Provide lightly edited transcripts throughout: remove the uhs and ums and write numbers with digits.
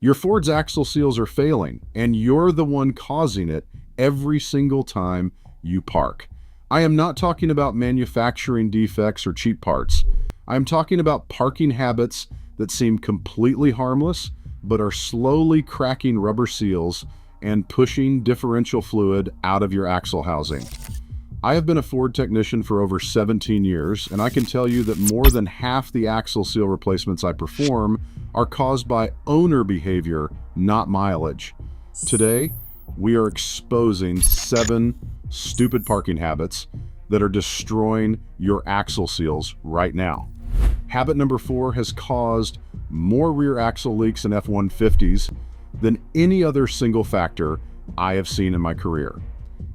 Your Ford's axle seals are failing, and you're the one causing it every single time you park. I am not talking about manufacturing defects or cheap parts. I am talking about parking habits that seem completely harmless, but are slowly cracking rubber seals and pushing differential fluid out of your axle housing. I have been a Ford technician for over 17 years, and I can tell you that more than half the axle seal replacements I perform are caused by owner behavior, not mileage. Today, we are exposing 7 stupid parking habits that are destroying your axle seals right now. Habit number 4 has caused more rear axle leaks in F-150s than any other single factor I have seen in my career.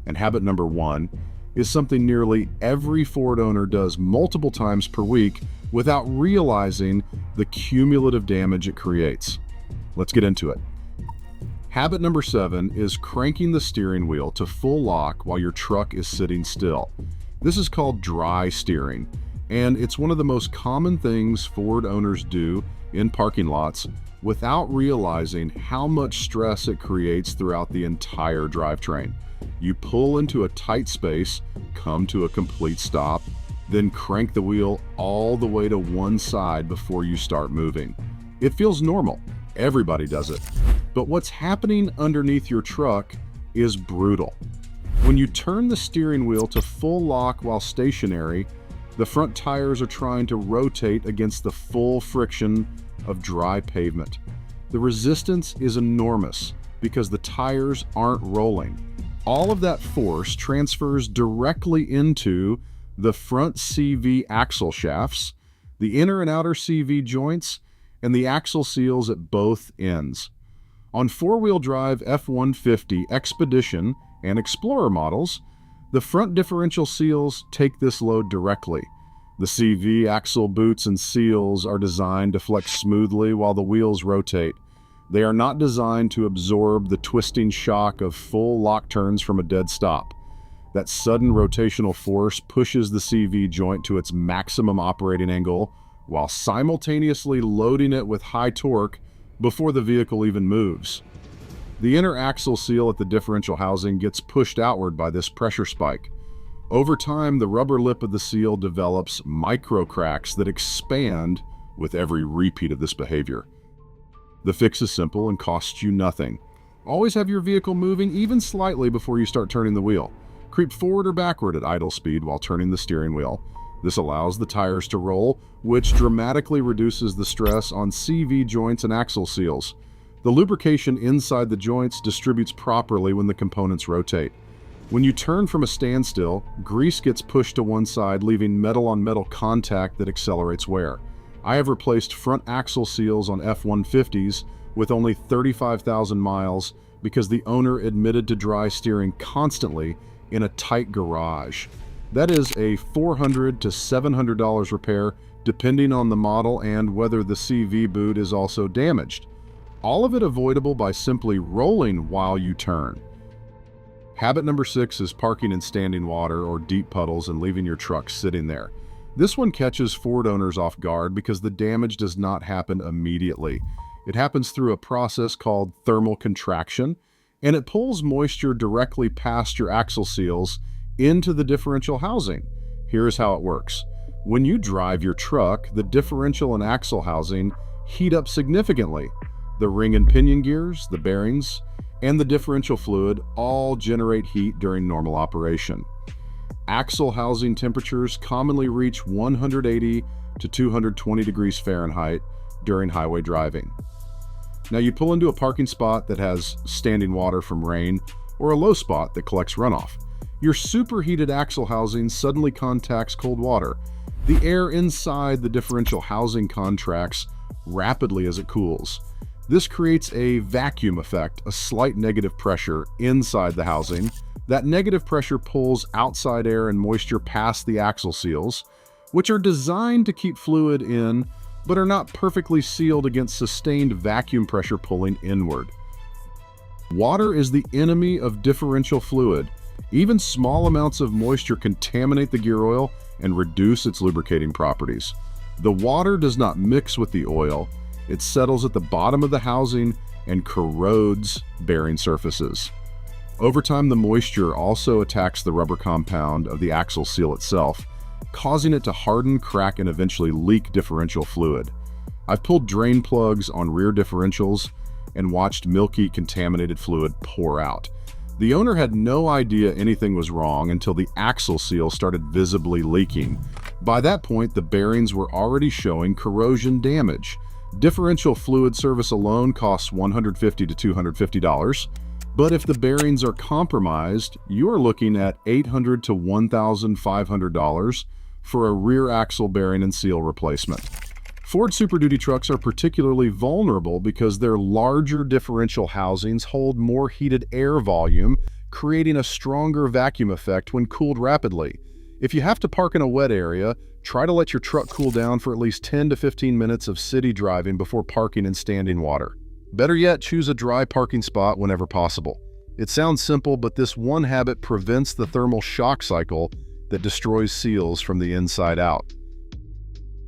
And habit number 1 is something nearly every Ford owner does multiple times per week without realizing the cumulative damage it creates. Let's get into it. Habit number 7 is cranking the steering wheel to full lock while your truck is sitting still. This is called dry steering, and it's one of the most common things Ford owners do in parking lots without realizing how much stress it creates throughout the entire drivetrain. You pull into a tight space, come to a complete stop, then crank the wheel all the way to one side before you start moving. It feels normal. Everybody does it. But what's happening underneath your truck is brutal. When you turn the steering wheel to full lock while stationary, the front tires are trying to rotate against the full friction of dry pavement. The resistance is enormous because the tires aren't rolling. All of that force transfers directly into the front CV axle shafts, the inner and outer CV joints, and the axle seals at both ends. On four-wheel drive F-150 Expedition and Explorer models, the front differential seals take this load directly. The CV axle boots and seals are designed to flex smoothly while the wheels rotate. They are not designed to absorb the twisting shock of full lock turns from a dead stop. That sudden rotational force pushes the CV joint to its maximum operating angle while simultaneously loading it with high torque before the vehicle even moves. The inner axle seal at the differential housing gets pushed outward by this pressure spike. Over time, the rubber lip of the seal develops micro cracks that expand with every repeat of this behavior. The fix is simple and costs you nothing. Always have your vehicle moving even slightly before you start turning the wheel. Creep forward or backward at idle speed while turning the steering wheel. This allows the tires to roll, which dramatically reduces the stress on CV joints and axle seals. The lubrication inside the joints distributes properly when the components rotate. When you turn from a standstill, grease gets pushed to one side, leaving metal-on-metal contact that accelerates wear. I have replaced front axle seals on F-150s with only 35,000 miles because the owner admitted to dry steering constantly in a tight garage. That is a $400 to $700 repair depending on the model and whether the CV boot is also damaged. All of it avoidable by simply rolling while you turn. Habit number 6 is parking in standing water or deep puddles and leaving your truck sitting there. This one catches Ford owners off guard because the damage does not happen immediately. It happens through a process called thermal contraction, and it pulls moisture directly past your axle seals into the differential housing. Here's how it works. When you drive your truck, the differential and axle housing heat up significantly. The ring and pinion gears, the bearings, and the differential fluid all generate heat during normal operation. Axle housing temperatures commonly reach 180 to 220 degrees Fahrenheit during highway driving. Now you pull into a parking spot that has standing water from rain or a low spot that collects runoff. Your superheated axle housing suddenly contacts cold water. The air inside the differential housing contracts rapidly as it cools. This creates a vacuum effect, a slight negative pressure inside the housing. That negative pressure pulls outside air and moisture past the axle seals, which are designed to keep fluid in, but are not perfectly sealed against sustained vacuum pressure pulling inward. Water is the enemy of differential fluid. Even small amounts of moisture contaminate the gear oil and reduce its lubricating properties. The water does not mix with the oil. It settles at the bottom of the housing and corrodes bearing surfaces. Over time, the moisture also attacks the rubber compound of the axle seal itself, causing it to harden, crack, and eventually leak differential fluid. I've pulled drain plugs on rear differentials and watched milky, contaminated fluid pour out. The owner had no idea anything was wrong until the axle seal started visibly leaking. By that point, the bearings were already showing corrosion damage. Differential fluid service alone costs $150 to $250, but if the bearings are compromised, you are looking at $800 to $1,500 for a rear axle bearing and seal replacement. Ford Super Duty trucks are particularly vulnerable because their larger differential housings hold more heated air volume, creating a stronger vacuum effect when cooled rapidly. If you have to park in a wet area, try to let your truck cool down for at least 10 to 15 minutes of city driving before parking in standing water. Better yet, choose a dry parking spot whenever possible. It sounds simple, but this one habit prevents the thermal shock cycle that destroys seals from the inside out.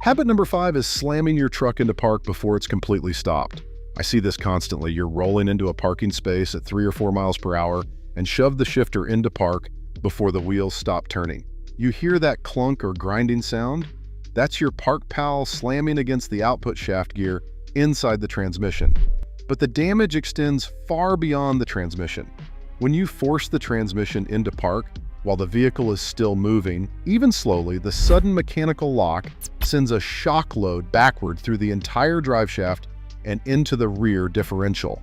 Habit number 5 is slamming your truck into park before it's completely stopped. I see this constantly. You're rolling into a parking space at 3 or 4 miles per hour and shove the shifter into park before the wheels stop turning. You hear that clunk or grinding sound? That's your park pal slamming against the output shaft gear inside the transmission. But the damage extends far beyond the transmission. When you force the transmission into park while the vehicle is still moving, even slowly, the sudden mechanical lock sends a shock load backward through the entire drive shaft and into the rear differential.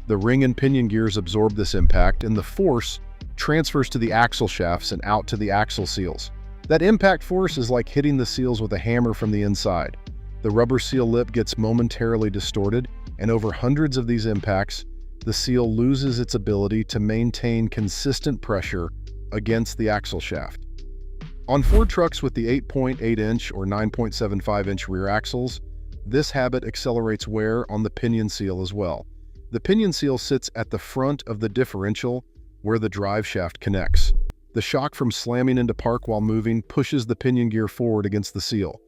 The ring and pinion gears absorb this impact, and the force transfers to the axle shafts and out to the axle seals. That impact force is like hitting the seals with a hammer from the inside. The rubber seal lip gets momentarily distorted, and over hundreds of these impacts, the seal loses its ability to maintain consistent pressure against the axle shaft. On Ford trucks with the 8.8-inch or 9.75-inch rear axles, this habit accelerates wear on the pinion seal as well. The pinion seal sits at the front of the differential where the drive shaft connects. The shock from slamming into park while moving pushes the pinion gear forward against the seal.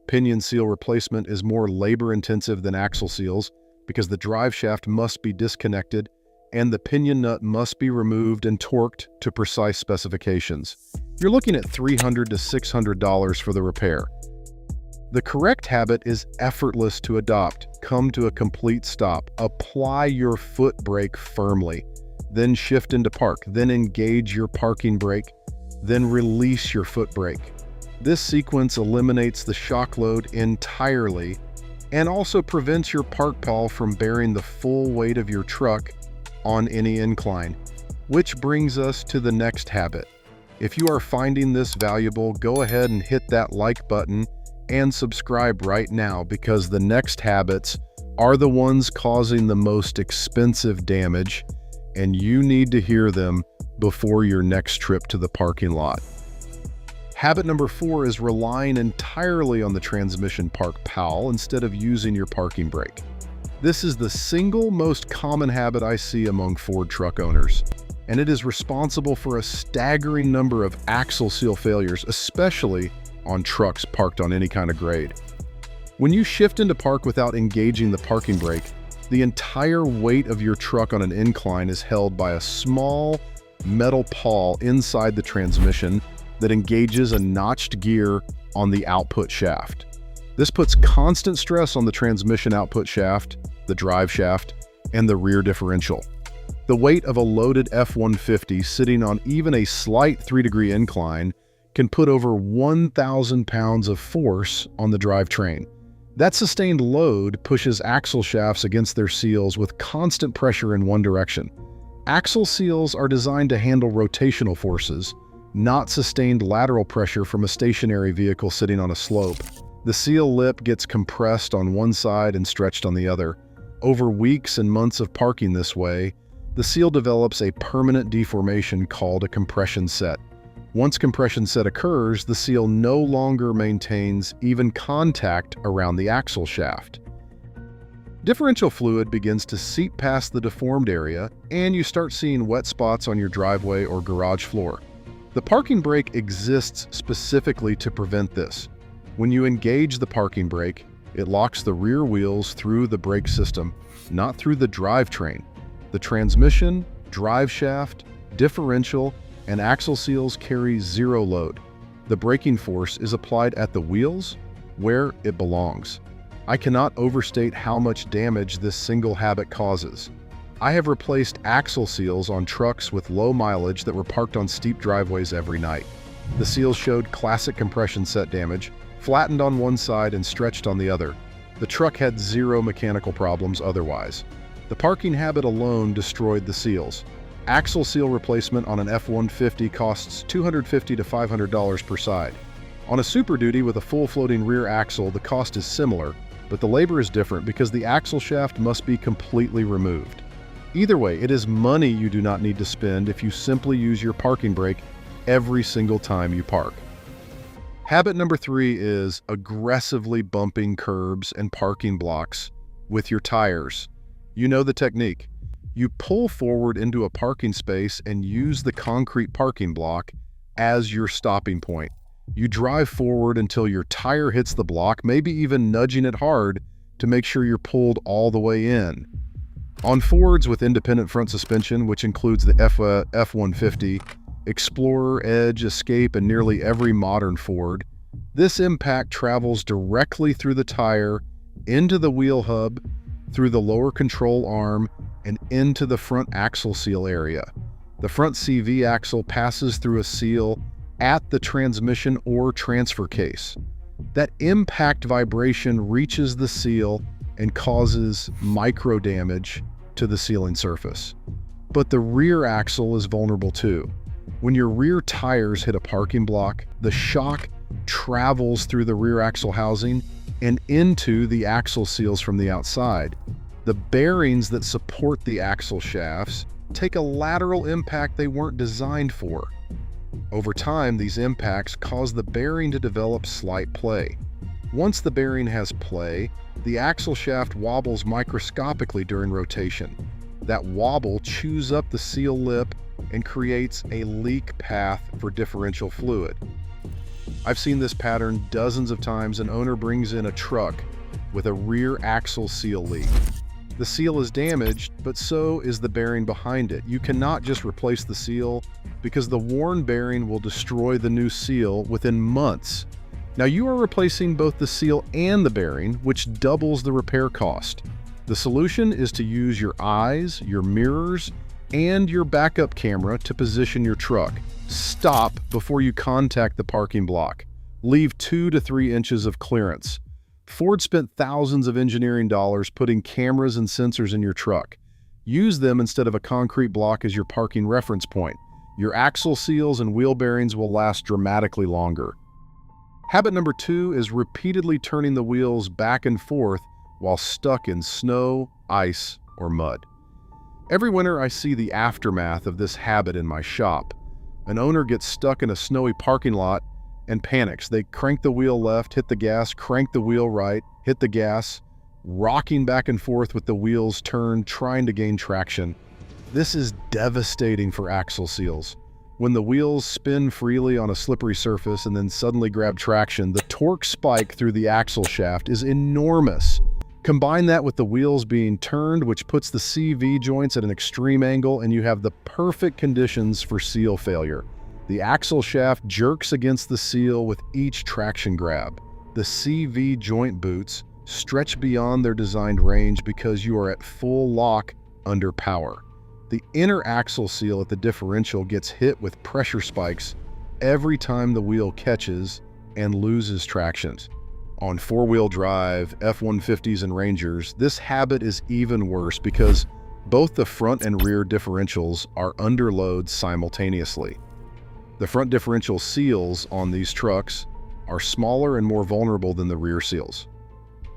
Pinion seal replacement is more labor-intensive than axle seals because the drive shaft must be disconnected and the pinion nut must be removed and torqued to precise specifications. You're looking at $300 to $600 for the repair. The correct habit is effortless to adopt. Come to a complete stop. Apply your foot brake firmly. Then shift into park. Then engage your parking brake. Then release your foot brake. This sequence eliminates the shock load entirely and also prevents your park pal from bearing the full weight of your truck on any incline. Which brings us to the next habit. If you are finding this valuable, go ahead and hit that like button and subscribe right now, because the next habits are the ones causing the most expensive damage, and you need to hear them before your next trip to the parking lot. Habit number 4 is relying entirely on the transmission park pal instead of using your parking brake. This is the single most common habit I see among Ford truck owners, and it is responsible for a staggering number of axle seal failures, especially on trucks parked on any kind of grade. When you shift into park without engaging the parking brake, the entire weight of your truck on an incline is held by a small metal pawl inside the transmission that engages a notched gear on the output shaft. This puts constant stress on the transmission output shaft, the drive shaft, and the rear differential. The weight of a loaded F-150 sitting on even a slight 3-degree incline can put over 1,000 pounds of force on the drivetrain. That sustained load pushes axle shafts against their seals with constant pressure in one direction. Axle seals are designed to handle rotational forces, not sustained lateral pressure from a stationary vehicle sitting on a slope. The seal lip gets compressed on one side and stretched on the other. Over weeks and months of parking this way, the seal develops a permanent deformation called a compression set. Once compression set occurs, the seal no longer maintains even contact around the axle shaft. Differential fluid begins to seep past the deformed area, and you start seeing wet spots on your driveway or garage floor. The parking brake exists specifically to prevent this. When you engage the parking brake, It locks the rear wheels through the brake system, not through the drivetrain. The transmission, drive shaft, differential, and axle seals carry zero load. The braking force is applied at the wheels, where it belongs. I cannot overstate how much damage this single habit causes. I have replaced axle seals on trucks with low mileage that were parked on steep driveways every night. The seals showed classic compression set damage, flattened on one side and stretched on the other. The truck had zero mechanical problems otherwise. The parking habit alone destroyed the seals. Axle seal replacement on an F-150 costs $250 to $500 per side. On a Super Duty with a full floating rear axle, the cost is similar, but the labor is different because the axle shaft must be completely removed. Either way, it is money you do not need to spend if you simply use your parking brake every single time you park. Habit number 3 is aggressively bumping curbs and parking blocks with your tires. You know the technique. You pull forward into a parking space and use the concrete parking block as your stopping point. You drive forward until your tire hits the block, maybe even nudging it hard to make sure you're pulled all the way in. On Fords with independent front suspension, which includes the F-150, Explorer, Edge, Escape, and nearly every modern Ford, this impact travels directly through the tire, into the wheel hub, through the lower control arm, and into the front axle seal area. The front CV axle passes through a seal at the transmission or transfer case. That impact vibration reaches the seal and causes micro damage to the sealing surface. But the rear axle is vulnerable too. When your rear tires hit a parking block, the shock travels through the rear axle housing and into the axle seals from the outside. The bearings that support the axle shafts take a lateral impact they weren't designed for. Over time, these impacts cause the bearing to develop slight play. Once the bearing has play, the axle shaft wobbles microscopically during rotation. That wobble chews up the seal lip and creates a leak path for differential fluid. I've seen this pattern dozens of times. An owner brings in a truck with a rear axle seal leak. The seal is damaged, but so is the bearing behind it. You cannot just replace the seal because the worn bearing will destroy the new seal within months. Now you are replacing both the seal and the bearing, which doubles the repair cost. The solution is to use your eyes, your mirrors, and your backup camera to position your truck. Stop before you contact the parking block. Leave 2 to 3 inches of clearance. Ford spent thousands of engineering dollars putting cameras and sensors in your truck. Use them instead of a concrete block as your parking reference point. Your axle seals and wheel bearings will last dramatically longer. Habit number 2 is repeatedly turning the wheels back and forth while stuck in snow, ice, or mud. Every winter I see the aftermath of this habit in my shop. An owner gets stuck in a snowy parking lot and panics. They crank the wheel left, hit the gas, crank the wheel right, hit the gas, rocking back and forth with the wheels turned, trying to gain traction. This is devastating for axle seals. When the wheels spin freely on a slippery surface and then suddenly grab traction, the torque spike through the axle shaft is enormous. Combine that with the wheels being turned, which puts the CV joints at an extreme angle, and you have the perfect conditions for seal failure. The axle shaft jerks against the seal with each traction grab. The CV joint boots stretch beyond their designed range because you are at full lock under power. The inner axle seal at the differential gets hit with pressure spikes every time the wheel catches and loses traction. On four-wheel drive, F-150s and Rangers, this habit is even worse because both the front and rear differentials are under load simultaneously. The front differential seals on these trucks are smaller and more vulnerable than the rear seals.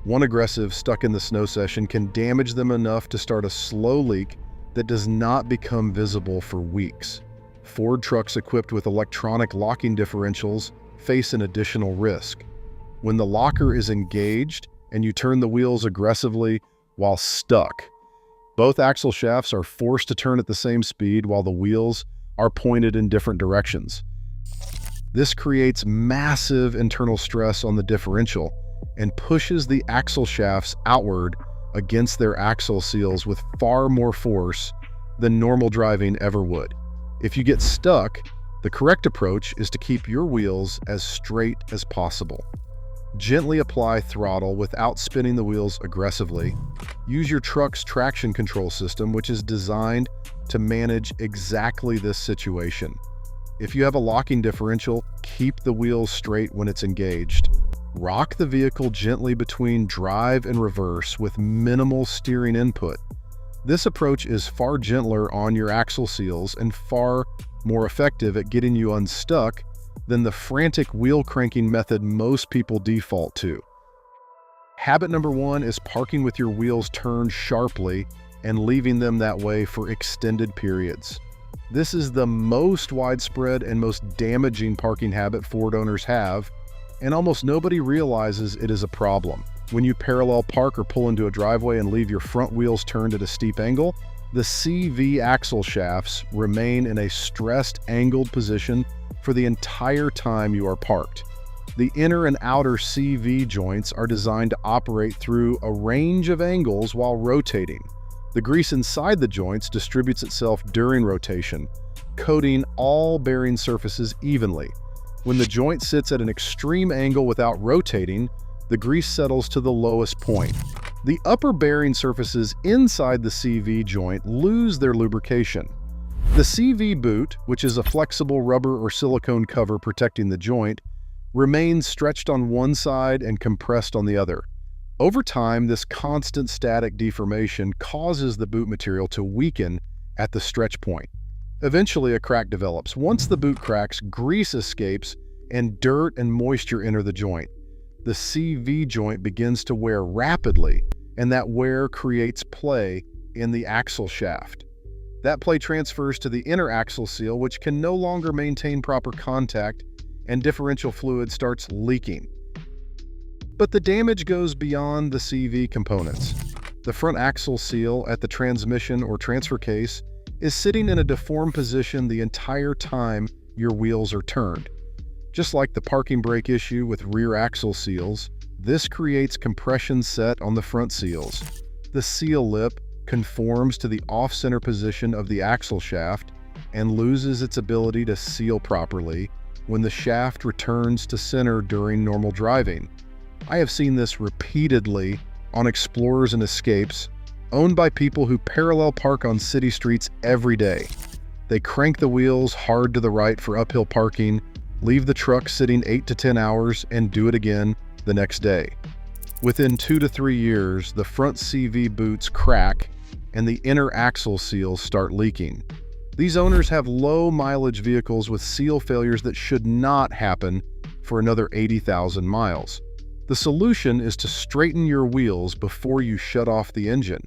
One aggressive stuck in the snow session can damage them enough to start a slow leak that does not become visible for weeks. Ford trucks equipped with electronic locking differentials face an additional risk. When the locker is engaged and you turn the wheels aggressively while stuck, both axle shafts are forced to turn at the same speed while the wheels are pointed in different directions. This creates massive internal stress on the differential and pushes the axle shafts outward against their axle seals with far more force than normal driving ever would. If you get stuck, the correct approach is to keep your wheels as straight as possible. Gently apply throttle without spinning the wheels aggressively. Use your truck's traction control system, which is designed to manage exactly this situation. If you have a locking differential, keep the wheels straight when it's engaged. Rock the vehicle gently between drive and reverse with minimal steering input. This approach is far gentler on your axle seals and far more effective at getting you unstuck than the frantic wheel cranking method most people default to. Habit number 1 is parking with your wheels turned sharply and leaving them that way for extended periods. This is the most widespread and most damaging parking habit Ford owners have, and almost nobody realizes it is a problem. When you parallel park or pull into a driveway and leave your front wheels turned at a steep angle, the CV axle shafts remain in a stressed, angled position for the entire time you are parked. The inner and outer CV joints are designed to operate through a range of angles while rotating. The grease inside the joints distributes itself during rotation, coating all bearing surfaces evenly. When the joint sits at an extreme angle without rotating, the grease settles to the lowest point. The upper bearing surfaces inside the CV joint lose their lubrication. The CV boot, which is a flexible rubber or silicone cover protecting the joint, remains stretched on one side and compressed on the other. Over time, this constant static deformation causes the boot material to weaken at the stretch point. Eventually, a crack develops. Once the boot cracks, grease escapes and dirt and moisture enter the joint. The CV joint begins to wear rapidly, and that wear creates play in the axle shaft. That play transfers to the inner axle seal, which can no longer maintain proper contact, and differential fluid starts leaking. But the damage goes beyond the CV components. The front axle seal at the transmission or transfer case is sitting in a deformed position the entire time your wheels are turned. Just like the parking brake issue with rear axle seals, this creates compression set on the front seals. The seal lip conforms to the off-center position of the axle shaft and loses its ability to seal properly when the shaft returns to center during normal driving. I have seen this repeatedly on Explorers and Escapes, owned by people who parallel park on city streets every day. They crank the wheels hard to the right for uphill parking, leave the truck sitting 8 to 10 hours, and do it again the next day. Within 2 to 3 years, the front CV boots crack and the inner axle seals start leaking. These owners have low mileage vehicles with seal failures that should not happen for another 80,000 miles. The solution is to straighten your wheels before you shut off the engine.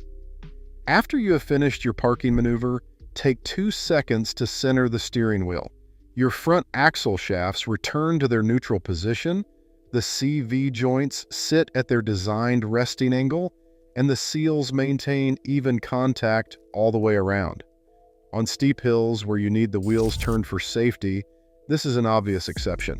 After you have finished your parking maneuver, take 2 seconds to center the steering wheel. Your front axle shafts return to their neutral position, the CV joints sit at their designed resting angle, and the seals maintain even contact all the way around. On steep hills where you need the wheels turned for safety, this is an obvious exception.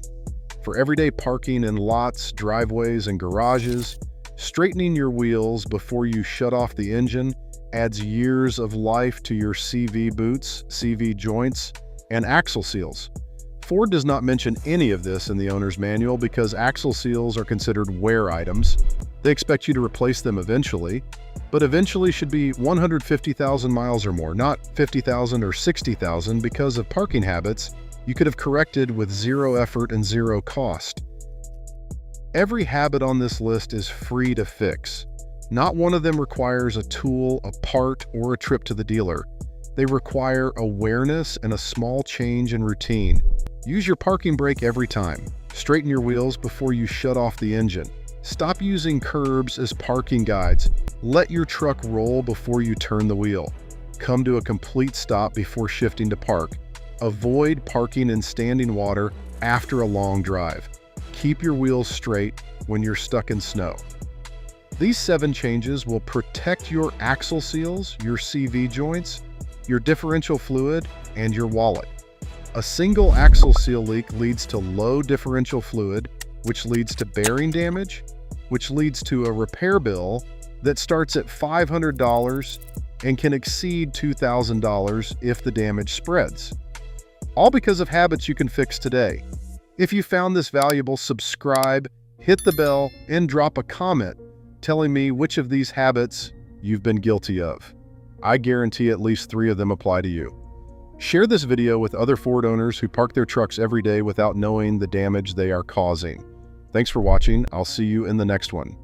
For everyday parking in lots, driveways, and garages, straightening your wheels before you shut off the engine adds years of life to your CV boots, CV joints, and axle seals. Ford does not mention any of this in the owner's manual because axle seals are considered wear items. They expect you to replace them eventually, but eventually should be 150,000 miles or more, not 50,000 or 60,000 because of parking habits you could have corrected with zero effort and zero cost. Every habit on this list is free to fix. Not one of them requires a tool, a part, or a trip to the dealer. They require awareness and a small change in routine. Use your parking brake every time. Straighten your wheels before you shut off the engine. Stop using curbs as parking guides. Let your truck roll before you turn the wheel. Come to a complete stop before shifting to park. Avoid parking in standing water after a long drive. Keep your wheels straight when you're stuck in snow. These 7 changes will protect your axle seals, your CV joints, your differential fluid, and your wallet. A single axle seal leak leads to low differential fluid, which leads to bearing damage, which leads to a repair bill that starts at $500 and can exceed $2,000 if the damage spreads. All because of habits you can fix today. If you found this valuable, subscribe, hit the bell, and drop a comment telling me which of these habits you've been guilty of. I guarantee at least 3 of them apply to you. Share this video with other Ford owners who park their trucks every day without knowing the damage they are causing. Thanks for watching. I'll see you in the next one.